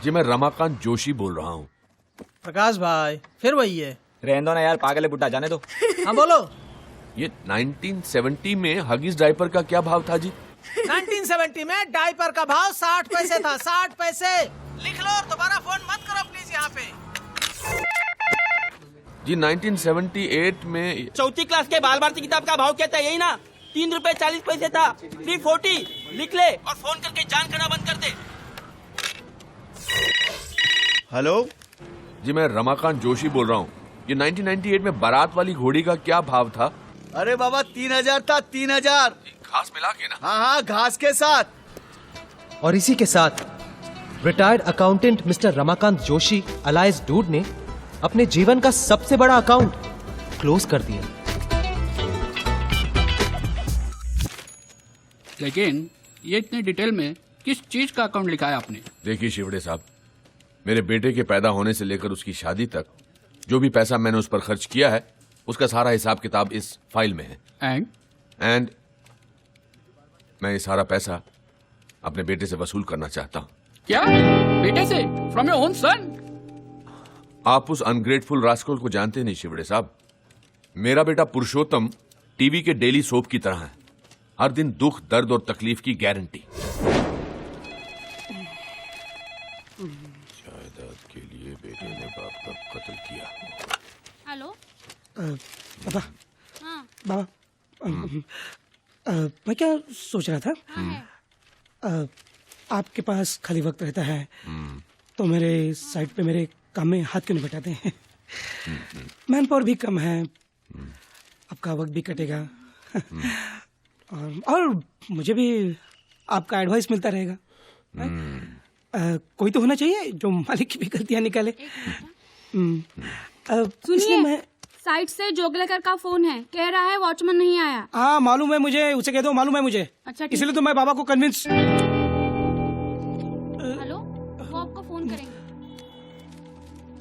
जी मैं रमाकांत जोशी बोल रहा हूँ। प्रकाश भाई फिर वही है। रहने दो ना यार, पागल है बुड्ढा, जाने दो। हाँ बोलो। ये 1970 में हगीज डायपर का क्या भाव था जी? 1970 में डायपर का भाव 60 पैसे था। 60 पैसे लिख लो और दोबारा फोन मत करो प्लीज यहाँ पे। जी 1978 में चौथी क्लास के बाल भारती किताब का भाव क्या था? यही ना, 3 रुपए 40 पैसे था। 340 लिख ले और फोन करके जान करना बंद कर दे। हेलो जी मैं रमाकांत जोशी बोल रहा हूँ। ये 1998 में बारात वाली घोड़ी का क्या भाव था? अरे बाबा 3000 था, 3000। घास मिला के ना? हाँ घास के साथ। और इसी के साथ retired accountant mister Ramakant Joshi alias dude ने अपने जीवन का सबसे बड़ा अकाउंट क्लोज कर दिया। लेकिन ये इतने डिटेल में किस चीज का अकाउंट लिखा है आपने? देखिए शिवड़े साहब, मेरे बेटे के पैदा होने से लेकर उसकी शादी तक जो भी पैसा मैंने उस पर खर्च किया है उसका सारा हिसाब किताब इस फाइल में है। एंड मैं ये सारा पैसा अपने बेटे से वसूल करना चाहता हूँ। क्या? बेटे से? From your own son? आप उस अनग्रेटफुल रास्कल को जानते नहीं शिवड़े साहब। मेरा बेटा पुरुषोत्तम टीवी के डेली सोप की तरह है, हर दिन दुख दर्द और तकलीफ की गारंटी। जायदाद के लिए बेटे ने बाप का कत्ल किया। हेलो पापा। हाँ बाबा मैं क्या सोच रहा था, हाँ आपके पास खाली वक्त रहता है तो मेरे साइड पे मेरे काम में हाथ क्यों नहीं बटाते हैं? मैन पावर भी कम है, आपका वक्त भी कटेगा और मुझे भी आपका एडवाइस मिलता रहेगा। कोई तो होना चाहिए जो मालिक की भी गलतियां निकाले। सुनिए, मैं साइड से जोगलेकर का फोन है, कह रहा है वॉचमैन नहीं आया। हाँ मालूम है मुझे, उसे कह दो मालूम है मुझे। अच्छा इसलिए तो मैं बाबा को कन्विंस। हेलो, वो आपको फोन करेंगे।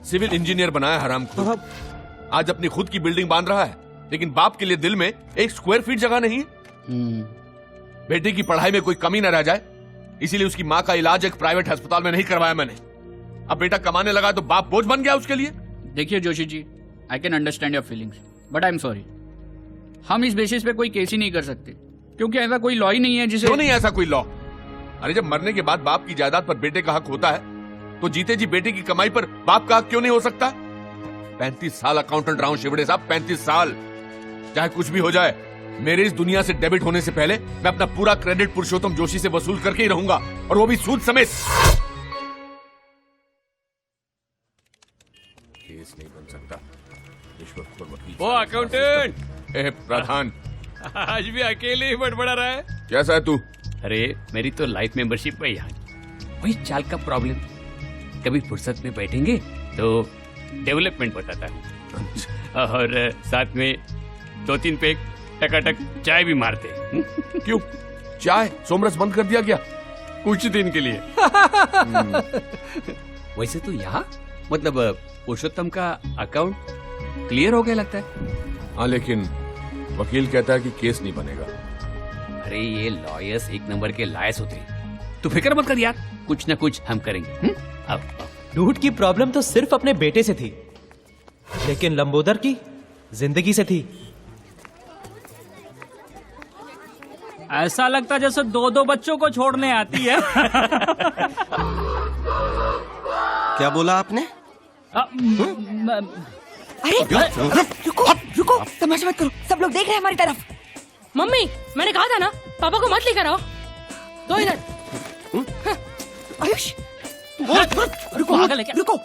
सिविल इंजीनियर बनाया हराम को, आज अपनी खुद की बिल्डिंग बांध रहा है लेकिन बाप के लिए दिल में 1 स्क्वायर फीट जगह नहीं है। बेटे की पढ़ाई में कोई कमी न रह जाए इसीलिए उसकी माँ का इलाज एक प्राइवेट अस्पताल में नहीं करवाया मैंने। अब बेटा कमाने लगा तो बाप बोझ बन गया उसके लिए। देखिए Joshi ji, I can understand your feelings but I am sorry, हम इस बेसिस पे कोई केस ही नहीं कर सकते क्योंकि ऐसा कोई लॉ ही नहीं है जिसे। क्यों नहीं ऐसा कोई लॉ? अरे जब मरने के बाद बाप की जायदाद पर बेटे का हक होता है तो जीते जी बेटे की कमाई पर बाप का हक क्यों नहीं हो सकता? 35 साल अकाउंटेंट रहा हूं शिवड़े साहब, 35 साल। चाहे कुछ भी हो जाए, मेरे इस दुनिया से डेबिट होने से पहले मैं अपना पूरा क्रेडिट पुरुषोत्तम जोशी से वसूल करके ही रहूंगा, और वो भी सूद समेत। केस नहीं बन सकता। रिश्वतखोर वकील। वो अकाउंटेंट प्रधान आज भी अकेले ही बड़बड़ा रहा है। कैसा है तू? अरे मेरी तो लाइफ मेंबरशिप है यहाँ, वही चाल का प्रॉब्लम। कभी फुर्सत में बैठेंगे तो डेवलपमेंट बताता है और साथ में 2-3 पैक टकाटक चाय भी मारते हैं। क्यों चाय सोमरस बंद कर दिया क्या? कुछ दिन के लिए। वैसे तो यहाँ मतलब पुरुषोत्तम का अकाउंट क्लियर हो गया लगता है। हाँ लेकिन वकील कहता है कि केस नहीं बनेगा। अरे ये लॉयर्स 1 नंबर के लायस होते हैं, तू फिक्र मत कर यार, कुछ न कुछ हम करेंगे। अब डूड की प्रॉब्लम तो सिर्फ अपने बेटे से थी, लेकिन लंबोदर की जिंदगी से थी। ऐसा लगता जैसे 2-2 बच्चों को छोड़ने आती है। क्या बोला आपने? अरे रुको रुको, तमाशा मत करो, सब लोग देख रहे हैं हमारी तरफ। मम्मी, मैंने कहा था ना पापा को मत लेकर आओ। दो इधर। आयुष रुको, आगे लेके रुको,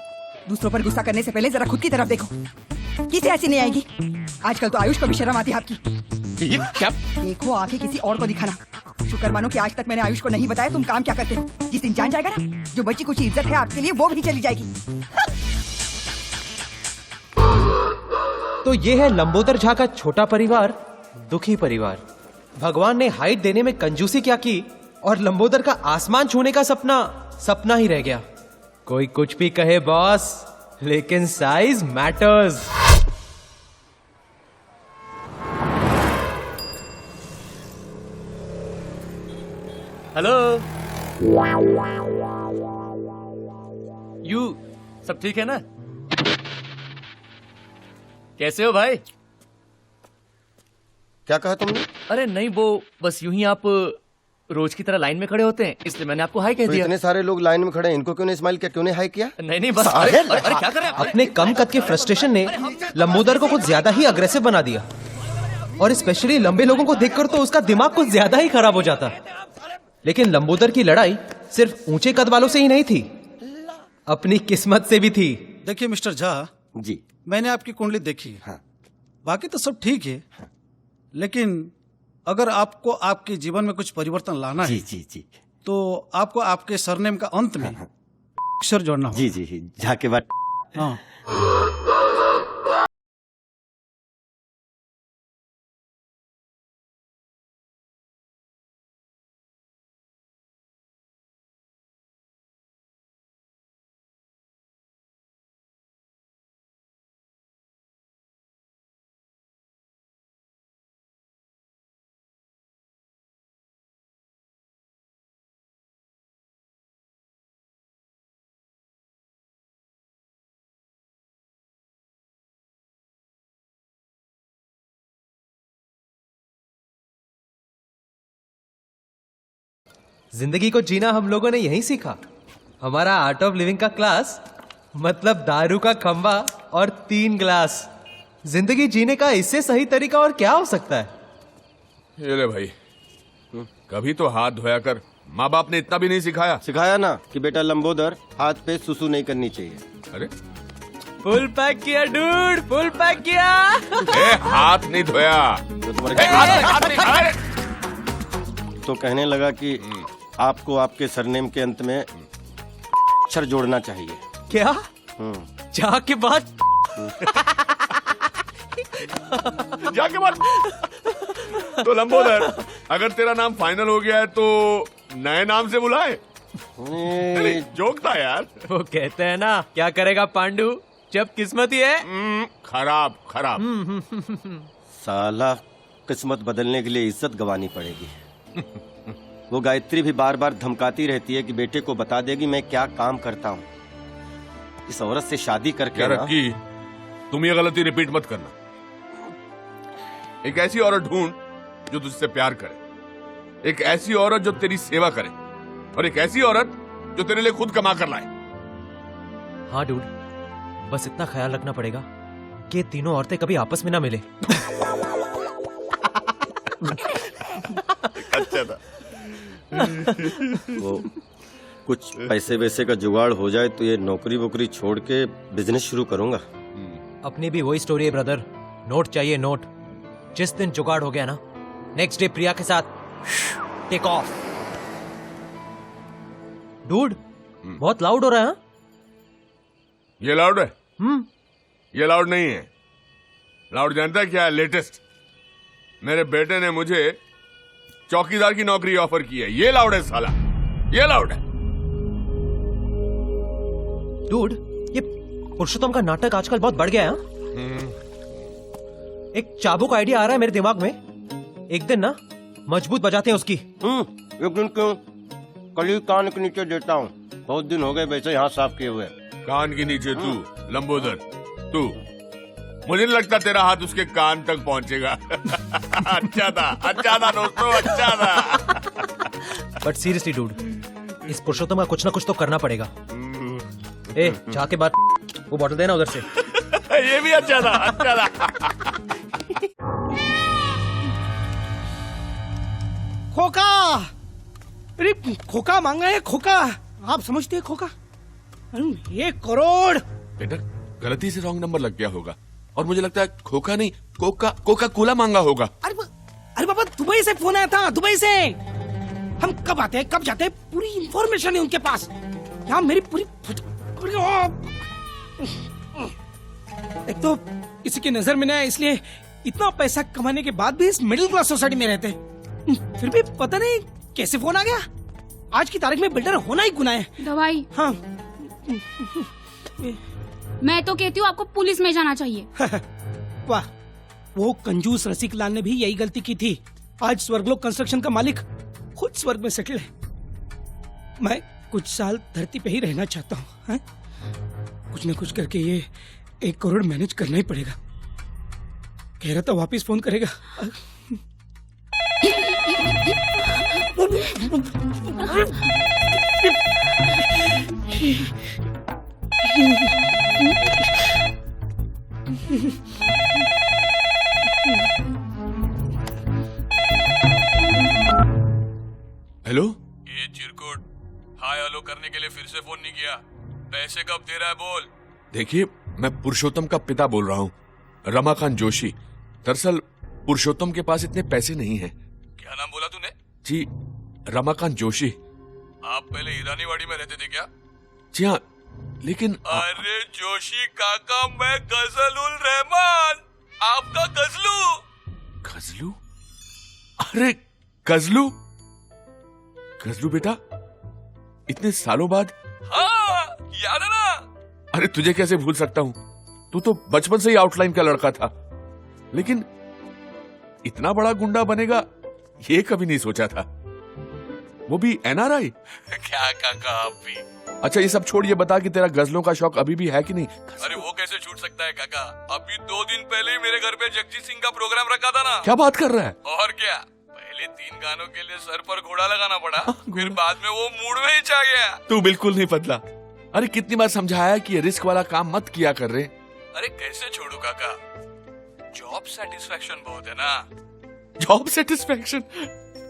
दूसरों पर गुस्सा करने से पहले जरा खुद की तरफ देखो। किसे ऐसी नहीं आएगी? आजकल तो आयुष को भी शर्म आती है आपकी। क्या? देखो आके किसी और को दिखाना। शुक्र मानो कि आज तक मैंने आयुष को नहीं बताया तुम काम क्या करते हो। जिस दिन जान जाएगा ना, जो बची कुछ इज्जत है आपके लिए वो भी चली जाएगी। तो ये है लंबोदर झा का छोटा परिवार, दुखी परिवार। भगवान ने हाइट देने में कंजूसी क्या की और लंबोदर का आसमान छूने का सपना सपना ही रह गया। कोई कुछ भी कहे बॉस, लेकिन साइज मैटर्स। हेलो। यू सब ठीक है ना? कैसे हो भाई? क्या कहा तुमने? अरे नहीं, वो बस यूं ही आप रोज की तरह लाइन में खड़े होते हैं, इसलिए मैंने आपको हाई कह तो दिया। इतने सारे लोग लाइन में खड़े हैं, इनको क्यों नहीं स्माइल किया, क्यों नहीं हाई किया? नहीं बस अरे क्या कर रहे हैं? अपने कम कद के फ्रस्ट्रेशन ने लंबोदर को कुछ ज्यादा ही अग्रेसिव बना दिया, और स्पेशली लंबे लोगों को देखकर तो उसका दिमाग कुछ ज्यादा ही खराब हो जाता। लेकिन लंबोदर की लड़ाई सिर्फ ऊंचे कद वालों से ही नहीं थी, अपनी किस्मत से भी थी। देखिए मिस्टर झा जी, मैंने आपकी कुंडली देखी है। हाँ। बाकी तो सब ठीक है, लेकिन अगर आपको आपके जीवन में कुछ परिवर्तन लाना है जी तो आपको आपके सरनेम का अंत में अक्षर जोड़ना होगा। जी झा के बाद हाँ। जिंदगी को जीना हम लोगों ने यहीं सीखा। हमारा आर्ट ऑफ लिविंग का क्लास मतलब दारू का खंबा और 3 ग्लास। जिंदगी जीने का इससे सही तरीका और क्या हो सकता है? ये ले भाई, कभी तो हाथ धोया कर। माँ बाप ने इतना भी नहीं सिखाया? सिखाया ना कि बेटा लंबोदर हाथ पे सुसु नहीं करनी चाहिए। अरे फुल पैक किया डूड, फुल पैक किया। हाथ नहीं धोया तो कहने लगा कि आपको आपके सरनेम के अंत में अक्षर जोड़ना चाहिए। क्या? जाके बाद जाके बाद तो लंबोदर, अगर तेरा नाम फाइनल हो गया है तो नए नाम से बुलाए। जोक था यार। वो कहते हैं ना, क्या करेगा पांडु जब किस्मत ही है खराब। साला किस्मत बदलने के लिए इज्जत गंवानी पड़ेगी। वो गायत्री भी बार बार धमकाती रहती है कि बेटे को बता देगी मैं क्या काम करता हूँ। इस औरत से शादी करके रक्की, तुम ये गलती रिपीट मत करना। एक ऐसी औरत ढूंढ जो तुझसे प्यार करे, एक ऐसी औरत जो तेरी सेवा करे, और एक ऐसी औरत जो तेरे लिए खुद कमा कर लाए। हाँ डूड, बस इतना ख्याल रखना पड़ेगा कि तीनों औरतें कभी आपस में ना मिले। अच्छा था। वो कुछ पैसे वैसे का जुगाड़ हो जाए तो ये नौकरी वोकरी छोड़ के बिजनेस शुरू करूंगा। अपनी भी वही स्टोरी है ब्रदर, नोट चाहिए नोट। जिस दिन जुगाड़ हो गया ना, नेक्स्ट डे प्रिया के साथ टेक ऑफ। डूड बहुत लाउड हो रहा है। ये लाउड है? ये लाउड नहीं है। लाउड जानता है क्या है? लेटेस्ट। मेरे बेटे ने मुझे चौकीदार की नौकरी ऑफर की है। ये लाउड है साला, ये लाउड है। डूड, ये पुरुषोत्तम का नाटक आजकल बहुत बढ़ गया है। एक चाबुक आइडिया आ रहा है मेरे दिमाग में। एक दिन ना मजबूत बजाते हैं उसकी। एक दिन क्यों, कल ही कान के नीचे देता हूँ। बहुत दिन हो गए वैसे यहाँ साफ किए हुए। कान के नीचे तू लंबोदर, तू, मुझे नहीं लगता तेरा हाथ उसके कान तक पहुंचेगा। अच्छा था दोस्तों, अच्छा था। बट सीरियसली डूड, इस पुरुषोत्तम का कुछ ना कुछ तो करना पड़ेगा। ए, जाके बात वो बॉटल देना उधर से। ये भी अच्छा था। खोका, अरे खोका मांगा है, खोका। आप समझते हैं खोका? 1 करोड़। बेटा गलती से रॉन्ग नंबर लग गया होगा, और मुझे लगता है खोका नहीं, कोका कोला मांगा होगा। अरे बाबा, दुबई से फोन आया था, दुबई से। हम कब आते हैं कब जाते हैं पूरी इंफॉर्मेशन है उनके पास। यहाँ मेरी पूरी एक तो किसी की नजर में ना, इसलिए इतना पैसा कमाने के बाद भी इस मिडिल क्लास सोसाइटी में रहते हैं। फिर भी पता नहीं कैसे फोन आ गया। आज की तारीख में बिल्डर होना ही गुनाह है। दवाई। हाँ। मैं तो कहती हूँ आपको पुलिस में जाना चाहिए। वाह, वो कंजूस रसिक लाल ने भी यही गलती की थी। आज स्वर्गलोक कंस्ट्रक्शन का मालिक खुद स्वर्ग में सेटल है। मैं कुछ साल धरती पे ही रहना चाहता हूँ। कुछ ना कुछ करके ये 1 करोड़ मैनेज करना ही पड़ेगा। कह रहा था वापिस फोन करेगा। हेलो, ये चिरकुट हाय हेलो करने के लिए फिर से फोन नहीं किया। पैसे कब दे रहा है बोल। देखिए, मैं पुरुषोत्तम का पिता बोल रहा हूँ, रमाकांत जोशी। दरअसल पुरुषोत्तम के पास इतने पैसे नहीं हैं। क्या नाम बोला तूने? जी, रमाकांत जोशी। आप पहले ईरानीवाड़ी में रहते थे क्या? जी हाँ, लेकिन अरे जोशी काका, मैं गजलुल रहमान, आपका गजलू। गजलू? अरे गजलू, गजलू बेटा, इतने सालों बाद। हाँ, याद है ना? अरे तुझे कैसे भूल सकता हूँ, तू तो बचपन से ही आउटलाइन का लड़का था। लेकिन इतना बड़ा गुंडा बनेगा ये कभी नहीं सोचा था, वो भी एनआरआई। क्या काका आप भी? अच्छा ये सब छोड़, ये बता कि तेरा गजलों का शौक अभी भी है कि नहीं? अरे वो कैसे छूट सकता है काका, अभी 2 दिन पहले ही मेरे घर पे जगजीत सिंह का प्रोग्राम रखा था ना। क्या बात कर रहा है? और क्या, पहले 3 गानों के लिए सर पर घोड़ा लगाना पड़ा, फिर बाद में वो मूड में ही छा गया। तू बिल्कुल नहीं बदला। अरे कितनी बार समझाया कि ये रिस्क वाला काम मत किया कर रहे। अरे कैसे छोड़ू काका, जॉब सेटिस्फेक्शन बहुत है ना। Job satisfaction?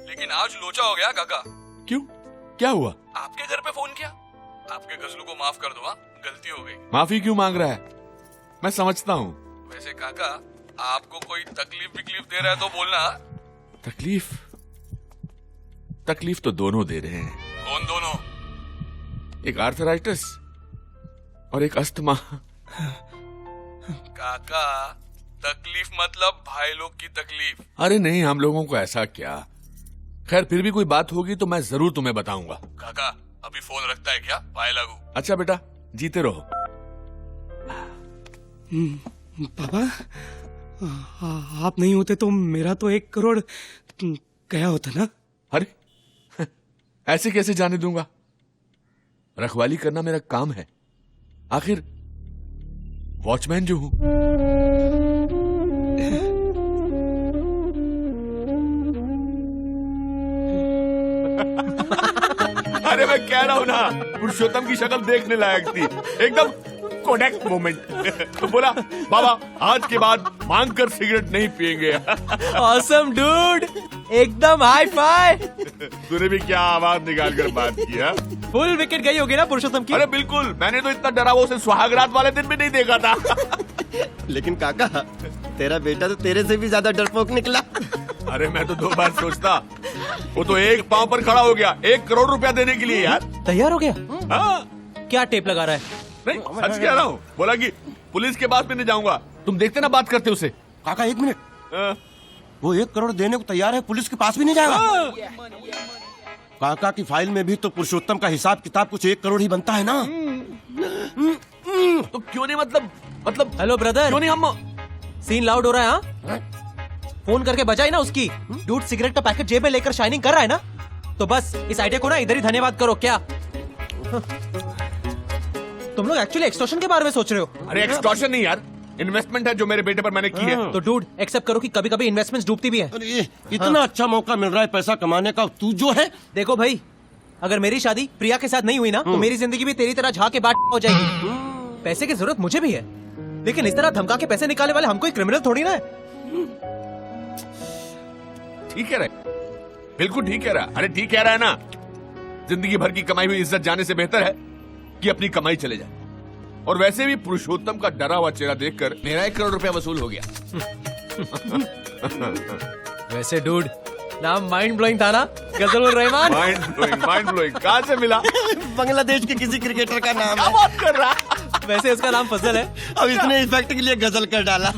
लेकिन आज लोचा हो गया काका। क्यों, क्या हुआ? आपके घर पे फोन किया, आपके गजलू को माफ कर दो। हाँ, गलती हो गई। माफी क्यों मांग रहा है? मैं समझता हूँ। वैसे काका, आपको कोई तकलीफ दे रहा है तो बोलना। तकलीफ? तकलीफ तो दोनों दे रहे हैं। कौन दोनों? एक आर्थराइटिस और एक अस्थमा। काका, तकलीफ मतलब भाई लोग की तकलीफ। अरे नहीं, हम लोगों को ऐसा क्या। खैर, फिर भी कोई बात होगी तो मैं जरूर तुम्हें बताऊंगा। काका, अभी फोन रखता है क्या? पाए लागू। अच्छा बेटा, जीते रहो। पापा, आप नहीं होते तो मेरा तो 1 करोड़ गया होता ना। अरे ऐसे कैसे जाने दूंगा? रखवाली करना मेरा काम है, आखिर वॉचमैन जो हूं। अरे मैं कह रहा हूं ना, पुरुषोत्तम की शक्ल देखने लायक थी, एकदम कोडेक मोमेंट। बोला बाबा आज के बाद मांग कर सिगरेट नहीं पिएंगे। ऑसम डूड, एकदम हाई फाई। तूने भी क्या आवाज निकाल कर बात किया? फुल विकेट गई होगी ना पुरुषोत्तम की? अरे बिल्कुल, मैंने तो इतना डरा वो उसे सुहागरात वाले दिन भी नहीं देखा था। लेकिन काका, तेरा बेटा तो तेरे से भी ज्यादा डरपोक निकला। अरे मैं तो 2 बार सोचता, वो तो एक पांव पर खड़ा हो गया 1 करोड़ रुपया देने के लिए। यार तैयार हो गया? हाँ। क्या टेप लगा रहा है? नहीं, सच कह रहा हूँ। बोला कि पुलिस के पास में नहीं जाऊंगा। तुम देखते ना बात करते उसे। काका 1 मिनट, वो 1 करोड़ देने को तैयार है, पुलिस के पास भी नहीं जाएगा। काका की फाइल में भी तो पुरुषोत्तम का हिसाब किताब कुछ 1 करोड़ ही बनता है ना। तो क्यों नहीं, मतलब हेलो ब्रदर, क्यों नहीं हम सीन लाउड हो रहा है? हाँ, फोन करके बजाई ना उसकी। डूड सिगरेट का पैकेट जेब में लेकर शाइनिंग कर रहा है ना, तो बस इस आइडिया को ना इधर ही धन्यवाद करो। क्या तुम लोग एक्चुअली एक्सटॉर्शन के बारे में सोच रहे हो? अरे एक्सटॉर्शन नहीं यार, इन्वेस्टमेंट है जो मेरे बेटे पर मैंने की है। तो डूड एक्सेप्ट करो कि कभी कभी इन्वेस्टमेंट्स डूबती भी है। अरे इतना अच्छा मौका मिल रहा है पैसा कमाने का, तू जो है। देखो भाई, अगर मेरी शादी प्रिया के साथ नहीं हुई ना, तो मेरी जिंदगी भी तेरी तरह झाके बाट हो जाएगी। पैसे की जरूरत मुझे भी है, लेकिन इस तरह धमका के पैसे निकालने वाले हम कोई क्रिमिनल थोड़ी ना है। ठीक कह रहा, बिल्कुल ठीक कह रहा। अरे ठीक कह रहा है ना, जिंदगी भर की कमाई हुई इज्जत जाने से बेहतर है कि अपनी कमाई चले जाए। और वैसे भी पुरुषोत्तम का डरा हुआ चेहरा देखकर मेरा 1 करोड़ रुपया वसूल हो गया। वैसे डूड, नाम माइंड ब्लोइंग था ना, गजलुल रहमान। माइंड ब्लोइंग कहाँ से मिला? बांग्लादेश के किसी क्रिकेटर का नाम क्या बात कर रहा? वैसे इसका नाम फजल है। अब इसने इफेक्ट के लिए गजल कर डाला।